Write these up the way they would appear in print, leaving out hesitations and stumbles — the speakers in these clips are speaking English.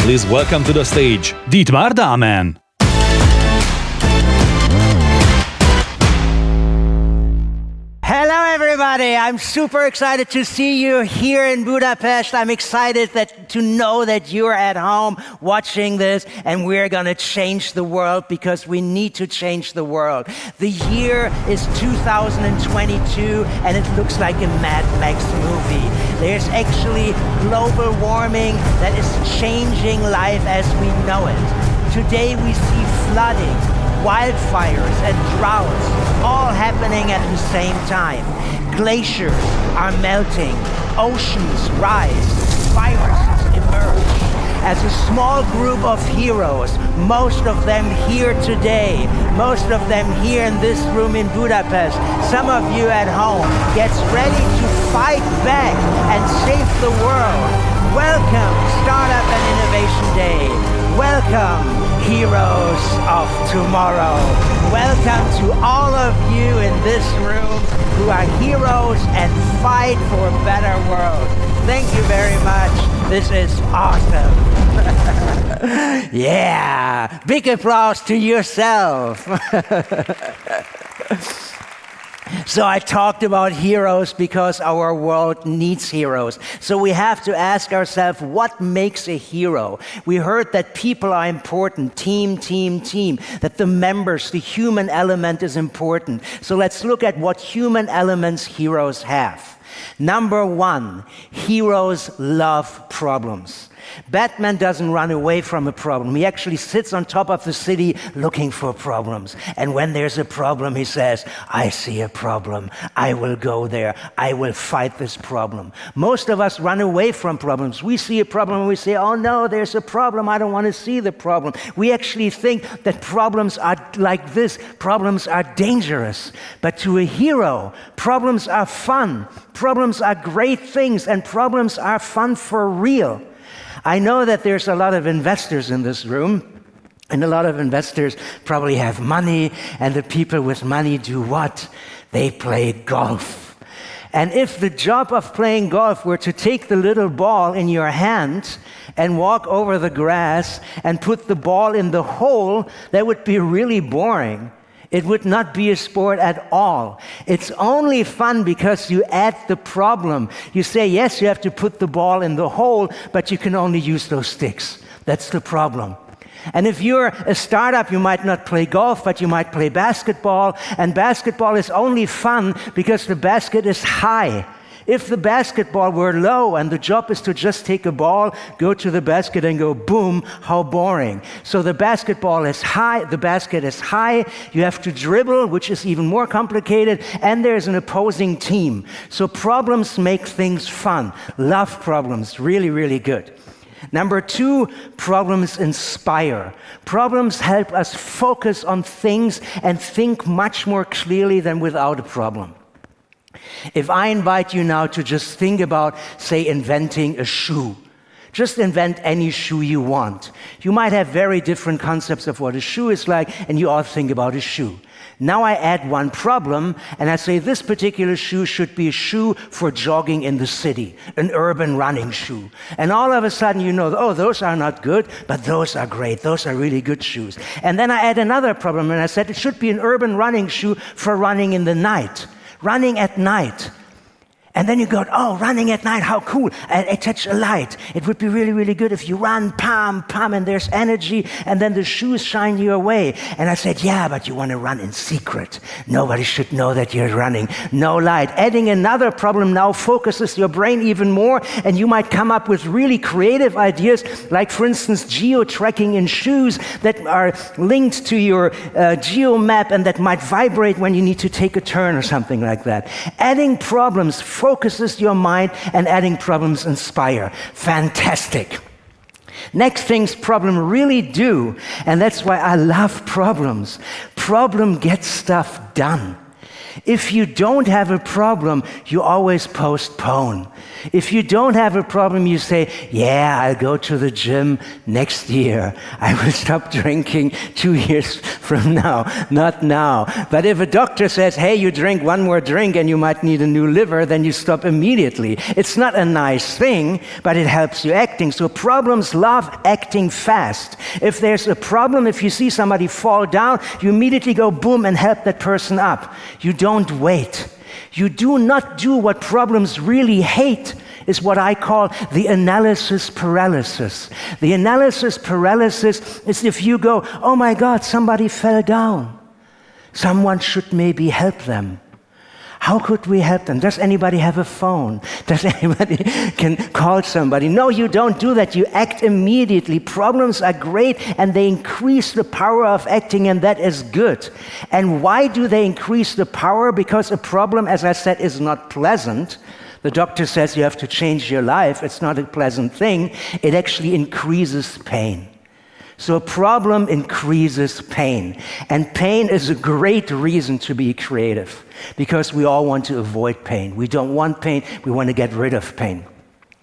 Please welcome to the stage, Dietmar Dahmen. Hello everybody, I'm super excited to see you here in Budapest. I'm excited to know that you're at home watching this, and we're gonna change the world because we need to change the world. The year is 2022 and it looks like a Mad Max movie. There's actually global warming that is changing life as we know it. Today we see flooding, wildfires and droughts all happening at the same time. Glaciers are melting, oceans rise, viruses emerge. As a small group of heroes, most of them here today, most of them here in this room in Budapest, some of you at home, gets ready to fight back and save the world. Welcome, Startup and Innovation Day. Welcome, heroes of tomorrow. Welcome to all of you in this room who are heroes and fight for a better world. Thank you very much. This is awesome. Yeah, big applause to yourself. So I talked about heroes because our world needs heroes. So we have to ask ourselves, what makes a hero? We heard that people are important, team, that the members, the human element is important. So let's look at what human elements heroes have. Number one, heroes love problems. Batman doesn't run away from a problem. He actually sits on top of the city looking for problems. And when there's a problem, he says, I see a problem. I will go there. I will fight this problem. Most of us run away from problems. We see a problem and we say, oh no, there's a problem. I don't want to see the problem. We actually think that problems are like this. Problems are dangerous. But to a hero, problems are fun. Problems are great things, and problems are fun for real. I know that there's a lot of investors in this room, and a lot of investors probably have money, and the people with money do what? They play golf. And if the job of playing golf were to take the little ball in your hand and walk over the grass and put the ball in the hole, that would be really boring. It would not be a sport at all. It's only fun because you add the problem. You say, yes, you have to put the ball in the hole, but you can only use those sticks. That's the problem. And if you're a startup, you might not play golf, but you might play basketball. And basketball is only fun because the basket is high. If the basketball were low and the job is to just take a ball, go to the basket and go boom, how boring. So the basketball is high, the basket is high, you have to dribble, which is even more complicated, and there's an opposing team. So problems make things fun. Love problems, really, really good. Number two, problems inspire. Problems help us focus on things and think much more clearly than without a problem. If I invite you now to just think about, say, inventing a shoe, just invent any shoe you want. You might have very different concepts of what a shoe is like, and you all think about a shoe. Now I add one problem, and I say this particular shoe should be a shoe for jogging in the city, an urban running shoe. And all of a sudden you know, oh, those are not good, but those are great. Those are really good shoes. And then I add another problem, and I said it should be an urban running shoe for running in the night. Running at night. And then you go, oh, running at night, how cool. I touch a light. It would be really, really good if you run, pam, and there's energy, and then the shoes shine you away. And I said, yeah, but you want to run in secret. Nobody should know that you're running. No light. Adding another problem now focuses your brain even more, and you might come up with really creative ideas, like, for instance, geo-tracking in shoes that are linked to your geo map and that might vibrate when you need to take a turn or something like that. Adding problems focuses your mind, and adding problems inspire. Fantastic. Next things problem really do, and that's why I love problems. Problem gets stuff done. If you don't have a problem, you always postpone. If you don't have a problem, you say, yeah, I'll go to the gym next year. I will stop drinking 2 years from now, not now. But if a doctor says, hey, you drink one more drink and you might need a new liver, then you stop immediately. It's not a nice thing, but it helps you acting. So problems love acting fast. If there's a problem, if you see somebody fall down, you immediately go boom and help that person up. You don't wait. You do not do what problems really hate, is what I call the analysis paralysis. The analysis paralysis is if you go, oh my God, somebody fell down. Someone should maybe help them. How could we help them? Does anybody have a phone? Does anybody can call somebody? No, you don't do that. You act immediately. Problems are great and they increase the power of acting, and that is good. And why do they increase the power? Because a problem, as I said, is not pleasant. The doctor says you have to change your life. It's not a pleasant thing. It actually increases pain. So a problem increases pain. And pain is a great reason to be creative, because we all want to avoid pain. We don't want pain, we want to get rid of pain.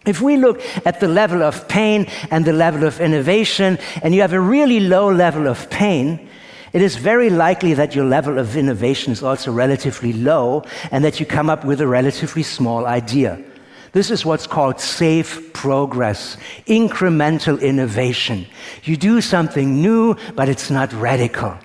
If we look at the level of pain and the level of innovation, and you have a really low level of pain, it is very likely that your level of innovation is also relatively low and that you come up with a relatively small idea. This is what's called safe progress, incremental innovation. You do something new, but it's not radical.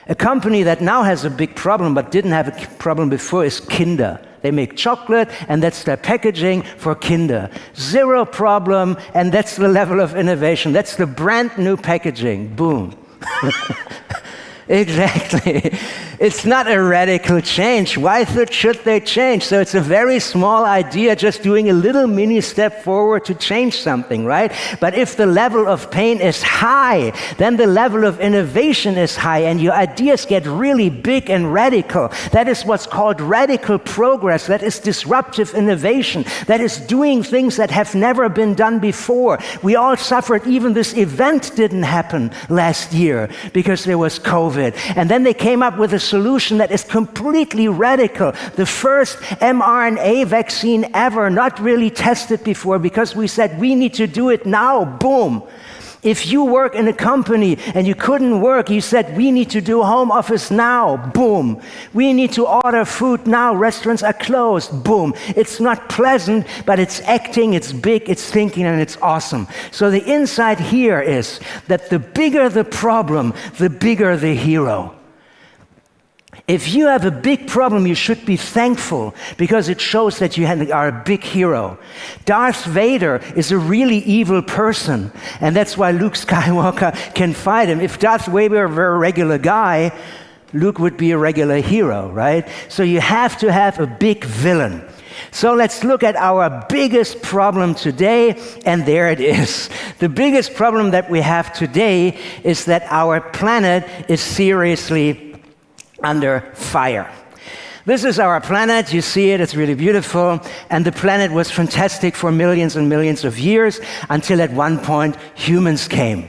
A company that now has a big problem but didn't have a problem before is Kinder. They make chocolate, and that's their packaging for Kinder. Zero problem, and that's the level of innovation. That's the brand new packaging. Boom. Exactly. It's not a radical change. Why should they change? So it's a very small idea, just doing a little mini step forward to change something, right? But if the level of pain is high, then the level of innovation is high, and your ideas get really big and radical. That is what's called radical progress. That is disruptive innovation. That is doing things that have never been done before. We all suffered. Even this event didn't happen last year because there was COVID. And then they came up with a solution that is completely radical. The first mRNA vaccine ever, not really tested before, because we said we need to do it now. Boom. If you work in a company and you couldn't work, you said we need to do home office now. Boom. We need to order food now. Restaurants are closed. Boom. It's not pleasant, but it's acting, it's big, it's thinking, and it's awesome. So the insight here is that the bigger the problem, the bigger the hero. If you have a big problem, you should be thankful, because it shows that you are a big hero. Darth Vader is a really evil person, and that's why Luke Skywalker can fight him. If Darth Vader were a regular guy, Luke would be a regular hero, right? So you have to have a big villain. So let's look at our biggest problem today, and there it is. The biggest problem that we have today is that our planet is seriously under fire. This is our planet. You see it, it's really beautiful. And the planet was fantastic for millions and millions of years, until at one point humans came.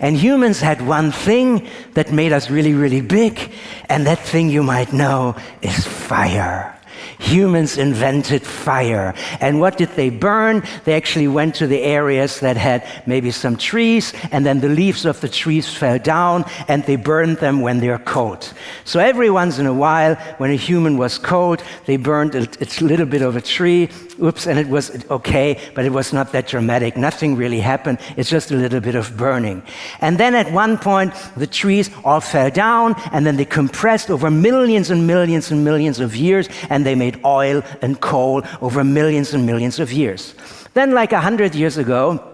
And humans had one thing that made us really, really big, and that thing, you might know, is fire. Humans invented fire. And what did they burn? They actually went to the areas that had maybe some trees, and then the leaves of the trees fell down, and they burned them when they're cold. So every once in a while, when a human was cold, they burned a little bit of a tree. Oops, and it was okay, but it was not that dramatic. Nothing really happened. It's just a little bit of burning. And then at one point, the trees all fell down, and then they compressed over millions and millions and millions of years, and they made oil and coal over millions and millions of years. Then, like 100 years ago,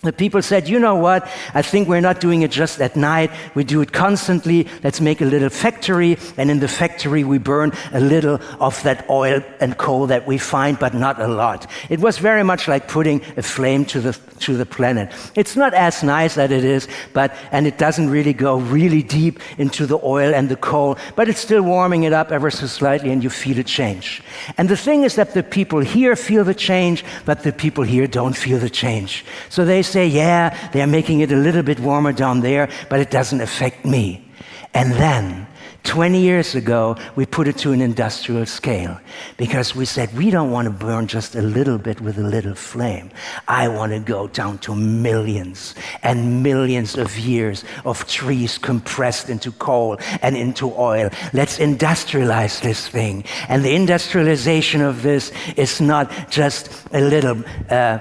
the people said, you know what, I think we're not doing it just at night, we do it constantly, let's make a little factory, and in the factory we burn a little of that oil and coal that we find, but not a lot. It was very much like putting a flame to the planet. It's not as nice as it is, and it doesn't really go really deep into the oil and the coal, but it's still warming it up ever so slightly, and you feel a change. And the thing is that the people here feel the change, but the people here don't feel the change. So they say, yeah, they're making it a little bit warmer down there, but it doesn't affect me. And then 20 years ago, we put it to an industrial scale because we said, we don't want to burn just a little bit with a little flame. I want to go down to millions and millions of years of trees compressed into coal and into oil. Let's industrialize this thing. And the industrialization of this is not just a little a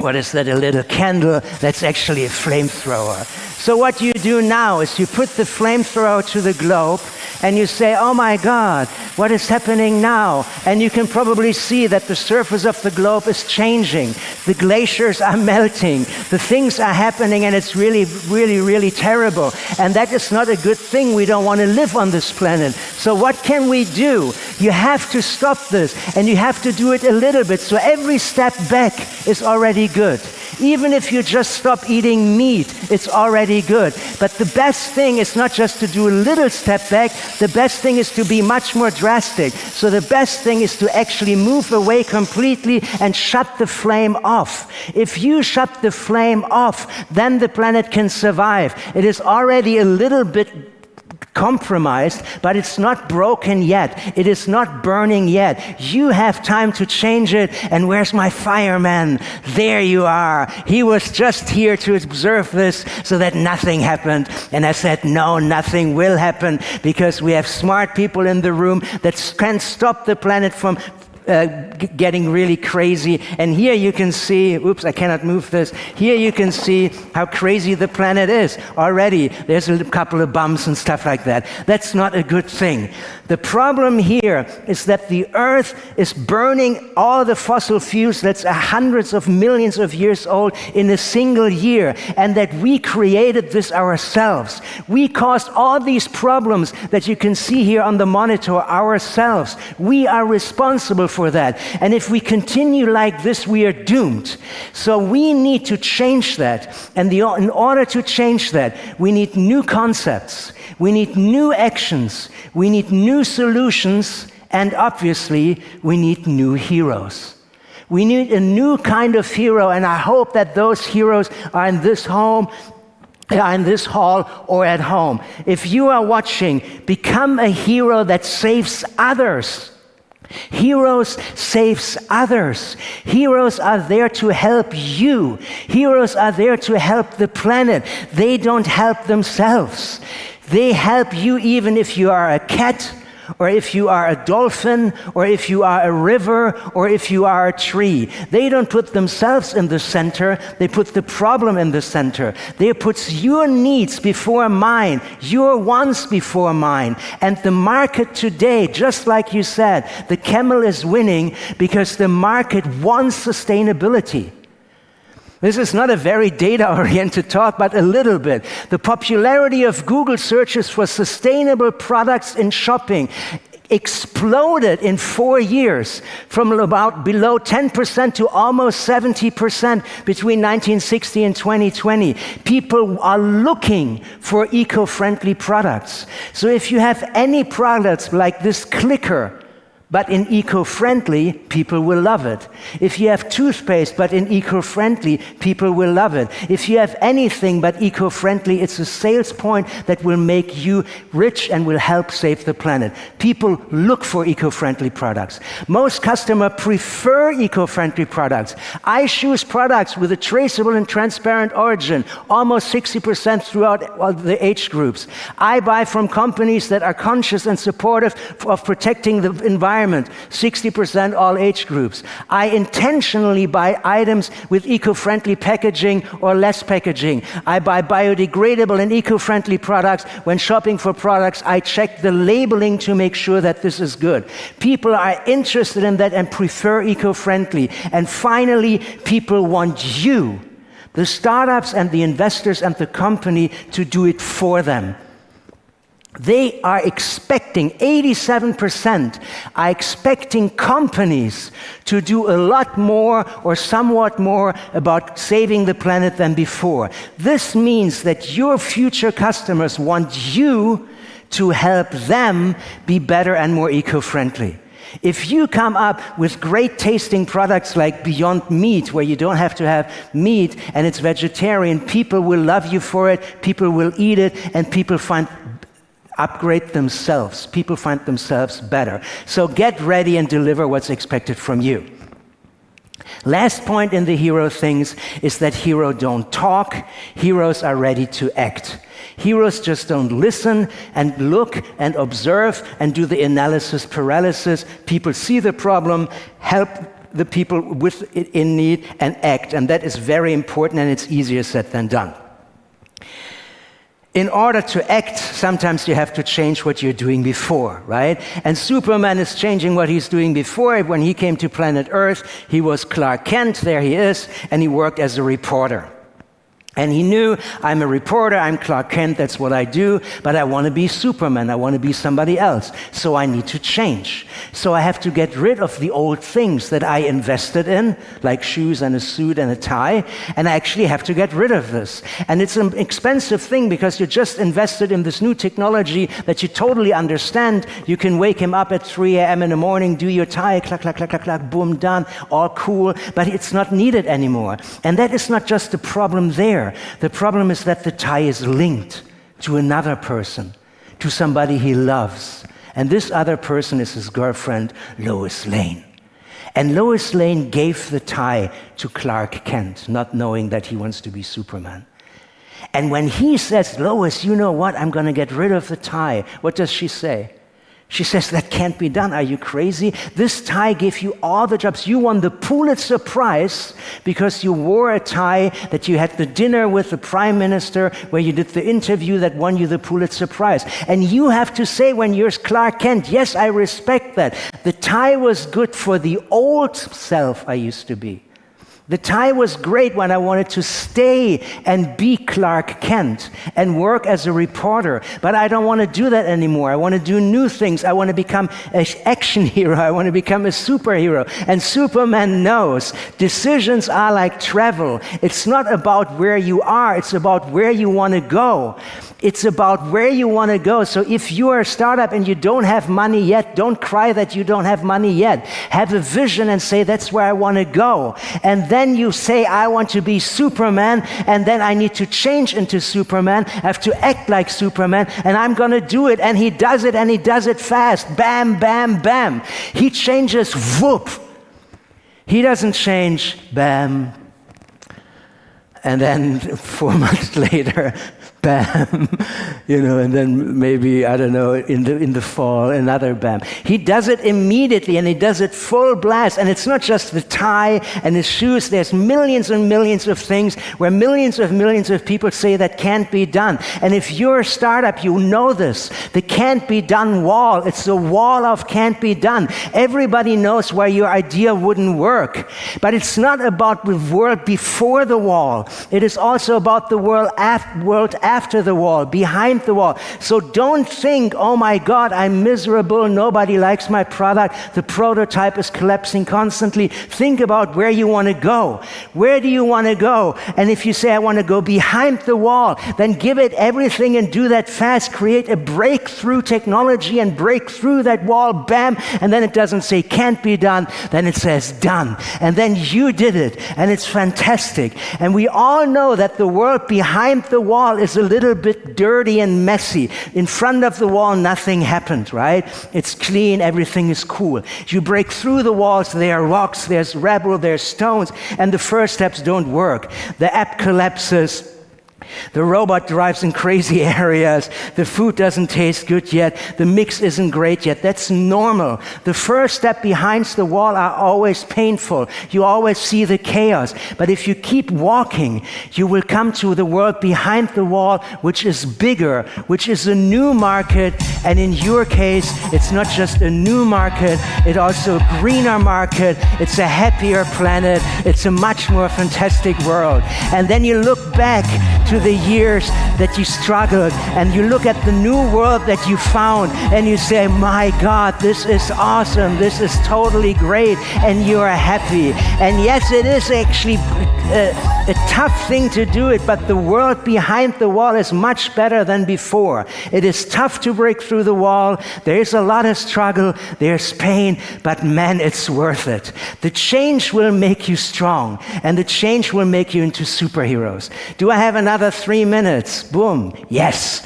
little candle. That's actually a flamethrower. So what you do now is you put the flamethrower to the globe and you say, oh my God, what is happening now? And you can probably see that the surface of the globe is changing. The glaciers are melting. The things are happening, and it's really, really, really terrible. And that is not a good thing. We don't want to live on this planet. So what can we do? You have to stop this, and you have to do it a little bit. So every step back is already good. Even if you just stop eating meat, it's already good. But the best thing is not just to do a little step back. The best thing is to be much more drastic. So the best thing is to actually move away completely and shut the flame off. If you shut the flame off, then the planet can survive. It is already a little bit compromised, but it's not broken yet. It is not burning yet. You have time to change it. And where's my fireman? There you are. He was just here to observe this so that nothing happened. And I said, no, nothing will happen, because we have smart people in the room that can stop the planet from getting really crazy. And here you can see, oops, I cannot move this. Here you can see how crazy the planet is already. There's a couple of bumps and stuff like that. That's not a good thing. The problem here is that the Earth is burning all the fossil fuels that's hundreds of millions of years old in a single year, and that we created this ourselves. We caused all these problems that you can see here on the monitor ourselves. We are responsible for that. And if we continue like this, we are doomed. So we need to change that. And in order to change that, we need new concepts. We need new actions. We need new solutions. And obviously, we need new heroes. We need a new kind of hero. And I hope that those heroes are in this hall or at home. If you are watching, become a hero that saves others. Heroes saves others. Heroes are there to help you. Heroes are there to help the planet. They don't help themselves. They help you even if you are a cat, or if you are a dolphin, or if you are a river, or if you are a tree. They don't put themselves in the center, they put the problem in the center. They put your needs before mine, your wants before mine. And the market today, just like you said, the camel is winning because the market wants sustainability. This is not a very data-oriented talk, but a little bit. The popularity of Google searches for sustainable products in shopping exploded in 4 years, from about below 10% to almost 70% between 1960 and 2020. People are looking for eco-friendly products. So if you have any products like this clicker, but in eco-friendly, people will love it. If you have toothpaste, but in eco-friendly, people will love it. If you have anything but eco-friendly, it's a sales point that will make you rich and will help save the planet. People look for eco-friendly products. Most customers prefer eco-friendly products. I choose products with a traceable and transparent origin, almost 60% throughout all the age groups. I buy from companies that are conscious and supportive of protecting the environment, 60% all age groups. I intentionally buy items with eco-friendly packaging or less packaging. I buy biodegradable and eco-friendly products. When shopping for products, I check the labeling to make sure that this is good. People are interested in that and prefer eco-friendly. And finally, people want you, the startups and the investors and the company, to do it for them. They are expecting, 87% are expecting companies to do a lot more or somewhat more about saving the planet than before. This means that your future customers want you to help them be better and more eco-friendly. If you come up with great tasting products like Beyond Meat, where you don't have to have meat and it's vegetarian, people will love you for it, people will eat it, and people find upgrade themselves. People find themselves better. So get ready and deliver what's expected from you. Last point in the hero things is that heroes don't talk. Heroes are ready to act. Heroes just don't listen and look and observe and do the analysis paralysis. People see the problem, help the people with it in need, and act. And that is very important, and it's easier said than done. In order to act, sometimes you have to change what you're doing before, right? And Superman is changing what he's doing before. When he came to planet Earth, he was Clark Kent, there he is, and he worked as a reporter. And he knew, I'm a reporter, I'm Clark Kent, that's what I do, but I want to be Superman, I want to be somebody else. So I need to change. So I have to get rid of the old things that I invested in, like shoes and a suit and a tie, and I actually have to get rid of this. And it's an expensive thing because you just invested in this new technology that you totally understand. You can wake him up at 3 a.m. in the morning, do your tie, clack, clack, clack, clack, clack, boom, done, all cool, but it's not needed anymore. And that is not just the problem there. The problem is that the tie is linked to another person, to somebody he loves. And this other person is his girlfriend, Lois Lane. And Lois Lane gave the tie to Clark Kent, not knowing that he wants to be Superman. And when he says, Lois, you know what, I'm going to get rid of the tie, what does she say? She says, that can't be done. Are you crazy? This tie gave you all the jobs. You won the Pulitzer Prize because you wore a tie, that you had the dinner with the prime minister where you did the interview that won you the Pulitzer Prize. And you have to say when you're Clark Kent, yes, I respect that. The tie was good for the old self I used to be. The tie was great when I wanted to stay and be Clark Kent and work as a reporter, but I don't want to do that anymore. I want to do new things. I want to become an action hero. I want to become a superhero. And Superman knows decisions are like travel. It's not about where you are. It's about where you want to go. It's about where you want to go. So if you are a startup and you don't have money yet, don't cry that you don't have money yet. Have a vision and say, that's where I want to go. And then you say, I want to be Superman, and then I need to change into Superman. I have to act like Superman, and I'm going to do it. And he does it, and he does it fast. Bam, bam, bam. He changes, whoop. He doesn't change, bam. And then 4 months later, bam, and then maybe, I don't know, in the fall, another bam. He does it immediately, and he does it full blast. And it's not just the tie and his shoes. There's millions and millions of things where millions of people say that can't be done. And if you're a startup, you know this. The can't be done wall. It's the wall of can't be done. Everybody knows where your idea wouldn't work. But it's not about the world before the wall. It is also about the world after the wall, behind the wall. So don't think, oh my God, I'm miserable, nobody likes my product, the prototype is collapsing constantly. Think about where you want to go. Where do you want to go? And if you say, I want to go behind the wall, then give it everything and do that fast. Create a breakthrough technology and break through that wall, bam, and then it doesn't say can't be done, then it says done. And then you did it, and it's fantastic. And we all know that the world behind the wall is a little bit dirty and messy. In front of the wall, nothing happened, right? It's clean, everything is cool. You break through the walls, there are rocks, there's rubble, there's stones, and the first steps don't work. The app collapses. The robot drives in crazy areas. The food doesn't taste good yet. The mix isn't great yet. That's normal. The first step behind the wall are always painful. You always see the chaos. But if you keep walking, you will come to the world behind the wall, which is bigger, which is a new market. And in your case, it's not just a new market, it's also a greener market. It's a happier planet. It's a much more fantastic world. And then you look back to the years that you struggled, and you look at the new world that you found, and you say, my God, this is awesome, this is totally great, and you are happy. And yes, it is actually a tough thing to do it, but the world behind the wall is much better than before. It is tough to break through the wall. There is a lot of struggle. There's pain, but man, it's worth it. The change will make you strong, and the change will make you into superheroes. Do I have another 3 minutes? Boom. Yes.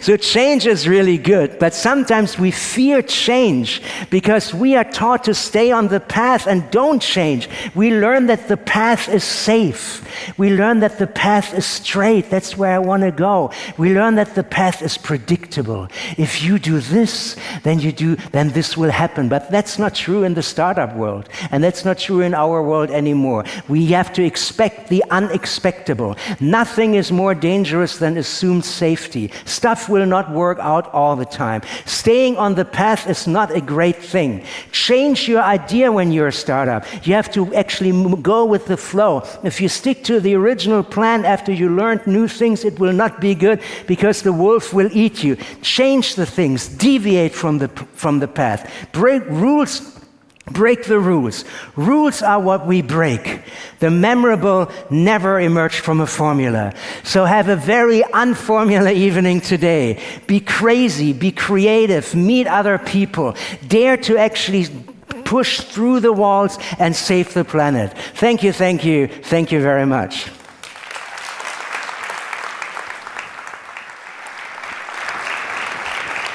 So change is really good, but sometimes we fear change because we are taught to stay on the path and don't change. We learn that the path is safe. We learn that the path is straight. That's where I want to go. We learn that the path is predictable. If you do this, then this will happen. But that's not true in the startup world, and that's not true in our world anymore. We have to expect the unexpectable. Nothing is more dangerous than assumed safety. Stuff will not work out all the time. Staying on the path is not a great thing. Change your idea when you're a startup. You have to actually go with the flow. If you stick to the original plan after you learned new things, it will not be good because the wolf will eat you. Change the things. Deviate from the path. Break the rules. Rules are what we break. The memorable never emerged from a formula. So have a very unformula evening today. Be crazy, be creative, meet other people. Dare to actually push through the walls and save the planet. Thank you very much.